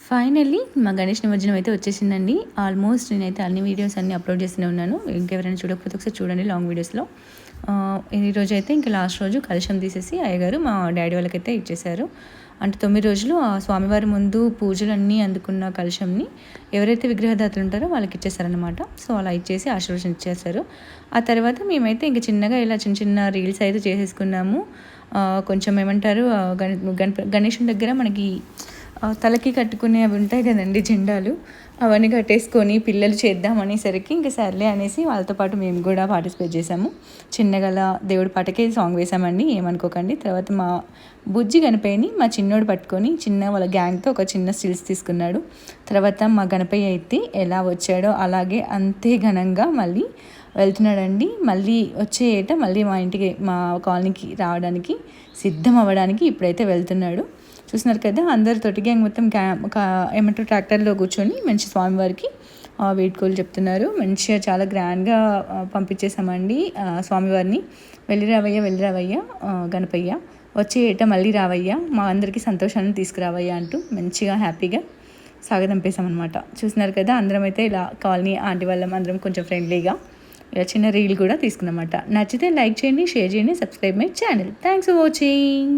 Finally మా గణేష్ నిమజ్జనం అయితే వచ్చేసిందండి. ఆల్మోస్ట్ నేనైతే అన్ని వీడియోస్ అన్నీ అప్లోడ్ చేస్తూనే ఉన్నాను. ఇంకెవరైనా చూడకపోతే ఒకసారి చూడండి లాంగ్ వీడియోస్లో. ఈరోజు అయితే ఇంకా లాస్ట్ రోజు కలశం తీసేసి అయ్యగారు మా డాడీ వాళ్ళకైతే ఇచ్చేశారు. అంటే 9 రోజులు ఆ స్వామివారి ముందు పూజలన్నీ అందుకున్న కలశంని ఎవరైతే విగ్రహదాతలు ఉంటారో వాళ్ళకి ఇచ్చేసారనమాట. సో అలా ఇచ్చేసి ఆశీర్వచనం ఇచ్చేసారు. ఆ తర్వాత మేమైతే ఇంక చిన్నగా ఇలా చిన్న చిన్న రీల్స్ అయితే చేసేసుకున్నాము. కొంచెం ఏమంటారు గణేశుని దగ్గర మనకి తలకి కట్టుకునే అవి ఉంటాయి కదండి జెండాలు, అవన్నీ కట్టేసుకొని పిల్లలు చేద్దాం అనేసరికి ఇంకా సర్లే అనేసి వాళ్ళతో పాటు మేము కూడా పార్టిసిపేట్ చేసాము. చిన్నగల దేవుడి పాటకే సాంగ్ వేసామండి, ఏమనుకోకండి. తర్వాత మా బుజ్జి గణపయ్యని మా చిన్నోడు పట్టుకొని వాళ్ళ గ్యాంగ్తో ఒక చిన్న స్టిల్స్ తీసుకున్నాడు. తర్వాత మా గణపయ్య అయితే ఎలా వచ్చాడో అలాగే అంతే ఘనంగా మళ్ళీ వెళ్తున్నాడండి. మళ్ళీ వచ్చే ఏట మళ్ళీ మా ఇంటికి మా కాలనీకి రావడానికి సిద్ధం అవ్వడానికి ఇప్పుడైతే వెళ్తున్నాడు. చూస్తున్నారు కదా, అందరు తోటి గ్యాంగ్ మొత్తం ఏమంటారు ట్రాక్టర్లో కూర్చొని మంచి స్వామివారికి వేడుకోలు చెప్తున్నారు. మంచిగా చాలా గ్రాండ్గా పంపించేసామండి స్వామివారిని. వెళ్ళి రావయ్య గణపయ్య, వచ్చే ఏట మళ్ళీ రావయ్యా, మా అందరికీ సంతోషాన్ని తీసుకురావయ్యా అంటూ మంచిగా హ్యాపీగా సాగదంపేసామన్నమాట. చూస్తున్నారు కదా, అందరం అయితే ఇలా కాలనీ ఆంటీ వాళ్ళం అందరం కొంచెం ఫ్రెండ్లీగా ఇలా చిన్న రీల్ కూడా తీసుకున్నమాట. నచ్చితే లైక్ చేయండి, షేర్ చేయండి, subscribe my channel. Thanks for watching.